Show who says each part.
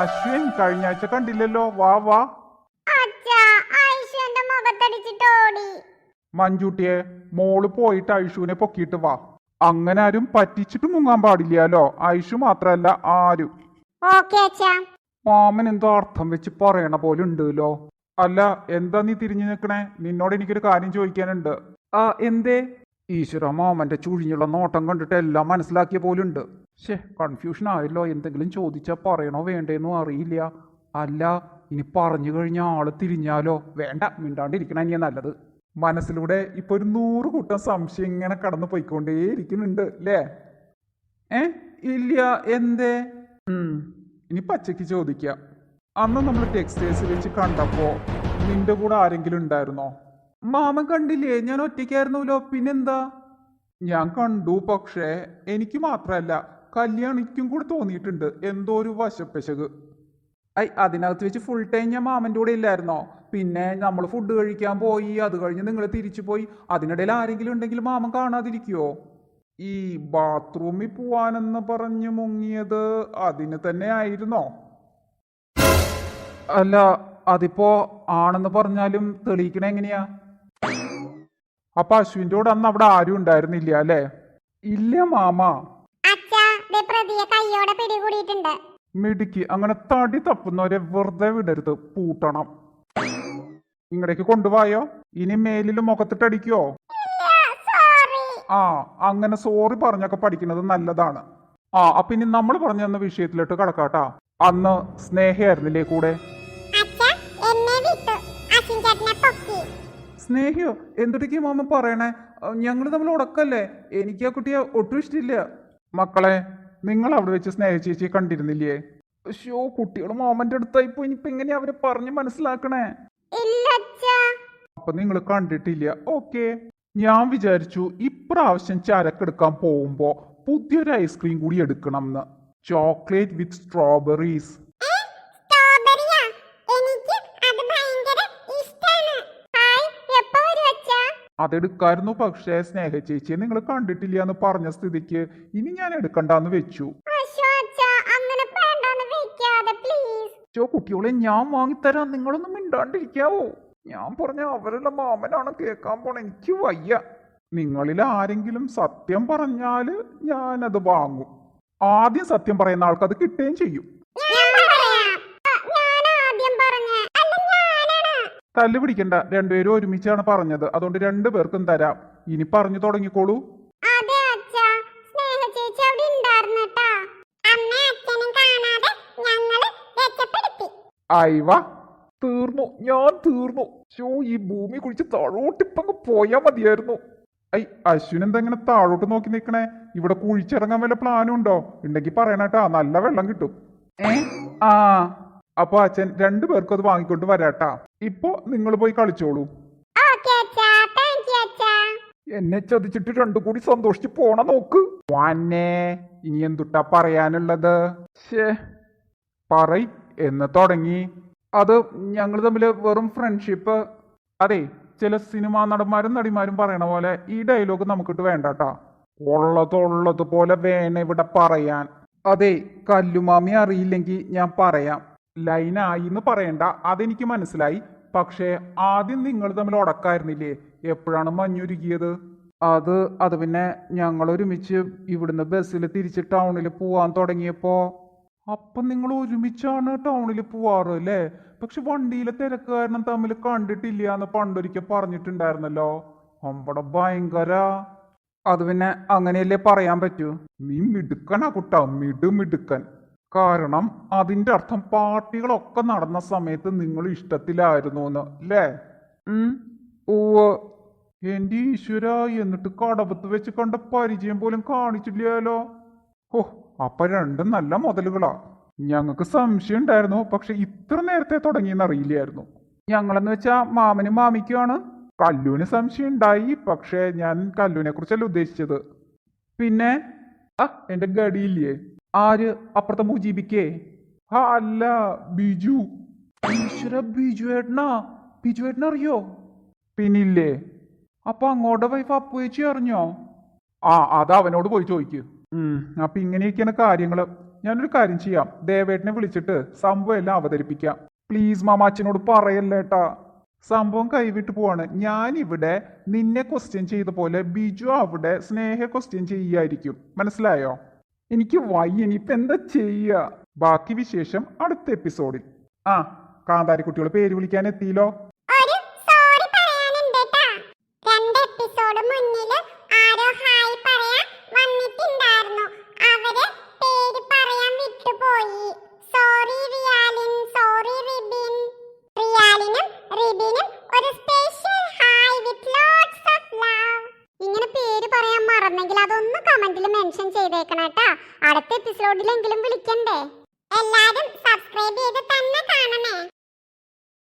Speaker 1: അശ്വിൻ കഴിഞ്ഞ ആഴ്ച കണ്ടില്ലല്ലോ, വാ വാ. മഞ്ജുട്ടിയെ, മോള് പോയിട്ട് ഐഷുവിനെ പൊക്കിയിട്ട് വാ. അങ്ങനെ ആരും പറ്റിച്ചിട്ട് മുങ്ങാൻ പാടില്ലല്ലോ, ഐഷു മാത്രല്ല ആരും. മാമൻ എന്തോ അർത്ഥം വെച്ച് പറയണ പോലെ ഉണ്ടല്ലോ. അല്ല, എന്താ നീ തിരിഞ്ഞു നിൽക്കണേ? നിന്നോട് എനിക്കൊരു കാര്യം ചോദിക്കാനുണ്ട്. എന്തേ? ഈശ്വര, മാമന്റെ ചുഴിഞ്ഞുള്ള നോട്ടം കണ്ടിട്ട് എല്ലാം മനസ്സിലാക്കിയ പോലുണ്ട്. കൺഫ്യൂഷൻ ആയല്ലോ. എന്തെങ്കിലും ചോദിച്ചാ പറയണോ വേണ്ടേന്നും അറിയില്ല. അല്ല, ഇനി പറഞ്ഞു കഴിഞ്ഞ ആള് തിരിഞ്ഞാലോ? വേണ്ട, മിണ്ടാണ്ടിരിക്കണ തന്നെയാ നല്ലത്. മനസ്സിലൂടെ ഇപ്പൊ ഒരു 100 കൂട്ടം സംശയം ഇങ്ങനെ കടന്നു പോയിക്കൊണ്ടേ ഇരിക്കുന്നുണ്ട് അല്ലേ? ഇല്ല, എന്തേ? ഇനി പച്ചയ്ക്ക് ചോദിക്കാം. അന്ന് നമ്മൾ ടെക്സ്റ്റൈൽസ് വെച്ച് കണ്ടപ്പോ നിന്റെ കൂടെ ആരെങ്കിലും ഉണ്ടായിരുന്നോ? മാമൻ കണ്ടില്ലേ, ഞാൻ ഒറ്റയ്ക്കായിരുന്നല്ലോ. പിന്നെന്താ? ഞാൻ കണ്ടു, പക്ഷേ എനിക്ക് മാത്രല്ല കല്യാണിക്കും കൂടെ തോന്നിയിട്ടുണ്ട് എന്തോ ഒരു വശപ്പശക്. അതിനകത്ത് വെച്ച് ഫുൾ ടൈം ഞാൻ മാമൻ്റെ കൂടെ ഇല്ലായിരുന്നോ? പിന്നെ നമ്മൾ ഫുഡ് കഴിക്കാൻ പോയി, അത് കഴിഞ്ഞ് നിങ്ങൾ തിരിച്ചു പോയി. അതിനിടയിൽ ആരെങ്കിലും ഉണ്ടെങ്കിൽ മാമൻ കാണാതിരിക്കുവോ? ഈ ബാത്റൂമിൽ പോവാനെന്ന് പറഞ്ഞു മുങ്ങിയത് അതിന് തന്നെ ആയിരുന്നോ? അല്ല, അതിപ്പോ ആണെന്ന് പറഞ്ഞാലും തെളിയിക്കണ എങ്ങനെയാ? അപ്പൊ അശ്വിൻ്റെ കൂടെ അന്ന് അവിടെ ആരും ഉണ്ടായിരുന്നില്ല അല്ലേ? ഇല്ല മാമ. മിടുക്കി. അങ്ങനെ തടി തപ്പുന്നവരെ വെറുതെ വിടരുത്, പൂട്ടണം. ഇങ്ങടേക്ക് കൊണ്ടുപോയോ? ഇനി മേലിൽ മുഖത്തിട്ടടിക്കോ? അങ്ങനെ സോറി പറഞ്ഞൊക്കെ പഠിക്കുന്നത് നല്ലതാണ്. അപ്പൊ ഇനി നമ്മൾ പറഞ്ഞു തന്ന വിഷയത്തിലോട്ട് കടക്കാട്ടാ. അന്ന് സ്നേഹയായിരുന്നില്ലേ കൂടെ? സ്നേഹിയോ? എന്തൊക്കെ മാമ പറയണേ? ഞങ്ങൾ തമ്മിൽ ഉടക്കല്ലേ? എനിക്ക് ആ കുട്ടിയെ ഒട്ടും ഇഷ്ടമില്ല. മക്കളെ, നിങ്ങൾ അവിടെ വെച്ച് സ്നേഹ ചേച്ചിയെ കണ്ടിരുന്നില്ലേ? കുട്ടികൾ മാമന്റെ അടുത്തായിപ്പോ ഇനിയിപ്പോ എങ്ങനെയാ അവരെ പറഞ്ഞ് മനസ്സിലാക്കണേ? അപ്പൊ നിങ്ങൾ കണ്ടിട്ടില്ല. ഓക്കെ, ഞാൻ വിചാരിച്ചു ഇപ്രാവശ്യം ചരക്കെടുക്കാൻ പോകുമ്പോ പുതിയൊരു ഐസ്ക്രീം കൂടി എടുക്കണം എന്ന്. ചോക്ലേറ്റ് വിത്ത് സ്ട്രോബെറീസ്. അതെടുക്കായിരുന്നു, പക്ഷേ സ്നേഹ ചേച്ചിയെ നിങ്ങൾ കണ്ടിട്ടില്ല എന്ന് പറഞ്ഞ സ്ഥിതിക്ക് ഇനി ഞാൻ എടുക്കണ്ടെന്ന് വെച്ചു. കുട്ടികളെ, ഞാൻ വാങ്ങിത്തരാം, നിങ്ങളൊന്നും മിണ്ടാണ്ടിരിക്കാവോ? ഞാൻ പറഞ്ഞ അവരുടെ മാമനാണ് കേൾക്കാൻ പോണ. എനിക്ക് വയ്യ. നിങ്ങളിൽ ആരെങ്കിലും സത്യം പറഞ്ഞാല് ഞാനത് വാങ്ങും. ആദ്യം സത്യം പറയുന്ന ആൾക്ക് അത് കിട്ടുകയും ചെയ്യും. തല്ലു പിടിക്കണ്ട, രണ്ടുപേരും ഒരുമിച്ചാണ് പറഞ്ഞത്, അതുകൊണ്ട് 2 പേർക്കും തരാം. ഇനി പറഞ്ഞു തുടങ്ങിക്കോളൂ. അയവ, തീർന്നു, ഞാൻ തീർന്നു. ഈ ഭൂമി കുഴിച്ച് താഴോട്ടിപ്പങ്ങ് പോയാ മതിയായിരുന്നു. അശ്വിൻ എന്താ ഇങ്ങനെ താഴോട്ട് നോക്കി നിൽക്കണേ? ഇവിടെ കുഴിച്ചിറങ്ങാൻ വല്ല പ്ലാനും ഉണ്ടോ? ഉണ്ടെങ്കിൽ പറയണേട്ടാ, നല്ല വെള്ളം കിട്ടും. അപ്പൊ അച്ഛൻ 2 പേർക്കും അത് വാങ്ങിക്കൊണ്ട് വരാട്ടാ. ഇപ്പൊ നിങ്ങൾ പോയി കളിച്ചോളൂ. എന്നെ ചതിച്ചിട്ട് 2 കൂടി സന്തോഷിച്ച് പോണ നോക്ക്. വാന്നേ, ഇനി എന്തുട്ടാ പറയാനുള്ളത്? പറയ് എന്ന് തുടങ്ങി. അത് ഞങ്ങൾ തമ്മിൽ വെറും ഫ്രണ്ട്ഷിപ്പ്. അതെ, ചില സിനിമാ നടന്മാരും നടിമാരും പറയണ പോലെ ഈ ഡയലോഗ് നമുക്കിട്ട് വേണ്ടാട്ടാ. ഉള്ളതുപോലെ വേണം ഇവിടെ പറയാൻ. അതെ, കല്ലുമാമി അറിയില്ലെങ്കിൽ ഞാൻ പറയാം. ലൈനായി എന്ന് പറയണ്ട, അതെനിക്ക് മനസ്സിലായി. പക്ഷേ ആദ്യം നിങ്ങൾ തമ്മിൽ ഉടക്കായിരുന്നില്ലേ? എപ്പോഴാണ് മഞ്ഞുരുകിയത്? അത് പിന്നെ ഞങ്ങൾ ഒരുമിച്ച് ഇവിടുന്ന് ബസ്സിൽ തിരിച്ച് ടൗണിൽ പോവാൻ തുടങ്ങിയപ്പോ. അപ്പം നിങ്ങൾ ഒരുമിച്ചാണ് ടൗണിൽ പോവാറ് അല്ലേ? പക്ഷെ വണ്ടിയിലെ തിരക്ക് കാരണം തമ്മിൽ കണ്ടിട്ടില്ല എന്ന് പണ്ടൊരിക്കൽ പറഞ്ഞിട്ടുണ്ടായിരുന്നല്ലോ. അമ്പടെ ഭയങ്കര. അത് പിന്നെ അങ്ങനെയല്ലേ പറയാൻ പറ്റൂ. നീ മിടുക്കനാ കുട്ടാ, മിടുക്കൻ. കാരണം അതിന്റെ അർത്ഥം പാർട്ടികളൊക്കെ നടന്ന സമയത്ത് നിങ്ങൾ ഇഷ്ടത്തിലായിരുന്നു എന്ന് അല്ലേ? എന്റെ ഈശ്വര, എന്നിട്ട് കടവത്ത് വെച്ച് കണ്ട പരിചയം പോലും കാണിച്ചില്ലല്ലോ. അപ്പൊ 2 നല്ല മുതലുകളാ. ഞങ്ങൾക്ക് സംശയം ഉണ്ടായിരുന്നു, പക്ഷെ ഇത്ര നേരത്തെ തുടങ്ങിയെന്ന് അറിയില്ലായിരുന്നു. ഞങ്ങളെന്ന് വെച്ചാ മാമനും മാമിക്കുമാണ്. കല്ലുവിന് സംശയം ഉണ്ടായി, പക്ഷെ ഞാൻ കല്ലുവിനെ കുറിച്ചല്ല ഉദ്ദേശിച്ചത്. പിന്നെ എന്റെ ഗഡിയില്ലേ? ആര്? അപ്പുറത്തെ മുജീബിക്കേ? അല്ല, ബിജു. ഈശ്വര, ബിജു ഏട്ടനറിയോ? പിന്നില്ലേ. അപ്പൊ അങ്ങോട്ട് വൈഫ് അപ്പു ചേച്ചി അറിഞ്ഞോ? അത് അവനോട് പോയി ചോദിക്കൂ. അപ്പൊ ഇങ്ങനെയൊക്കെയാണ് കാര്യങ്ങള്. ഞാനൊരു കാര്യം ചെയ്യാം, ദേവേട്ടനെ വിളിച്ചിട്ട് സംഭവം എല്ലാം അവതരിപ്പിക്കാം. പ്ലീസ് മാമ അച്ഛനോട് പറയല്ലേട്ടാ. സംഭവം കൈവിട്ട് പോവാണ്. ഞാനിവിടെ നിന്നെ ക്വസ്റ്റ്യൻ ചെയ്ത പോലെ ബിജു അവിടെ സ്നേഹ ക്വസ്റ്റ്യൻ ചെയ്യായിരിക്കും. മനസ്സിലായോ? എനിക്ക് വയ്യ, ഇനിയിപ്പൊ എന്താ ചെയ്യുക? ബാക്കി വിശേഷം അടുത്ത എപ്പിസോഡിൽ. ആ കാന്താരിക്കുട്ടികൾ പേര് വിളിക്കാൻ എത്തിയില്ലോ.
Speaker 2: ഒരു സോറി പറയാനുണ്ട് ട്ടാ. 2 എപ്പിസോഡ് മുന്നില് ആരോ ഹായ് പറയാൻ വന്നിട്ടുണ്ടായിരുന്നു. അവര് പേര് പറയാൻ വിട്ടുപോയി. Sorry Riyalin, sorry Ribin. റിയാലിനും റിബിനും ഒരു special hi with lots of love. ഇങ്ങനെ പേര് പറയാൻ മറന്നെങ്കിൽ അതൊന്ന് കമന്റിൽ മെൻഷൻ ചെയ്തേക്കണം ട്ടാ. അടുത്ത എപ്പിസോഡിലെങ്കിലും വിളിക്കണ്ടേ? എല്ലാരും സബ്സ്ക്രൈബ് ചെയ്ത് തന്നെ കാണണേ.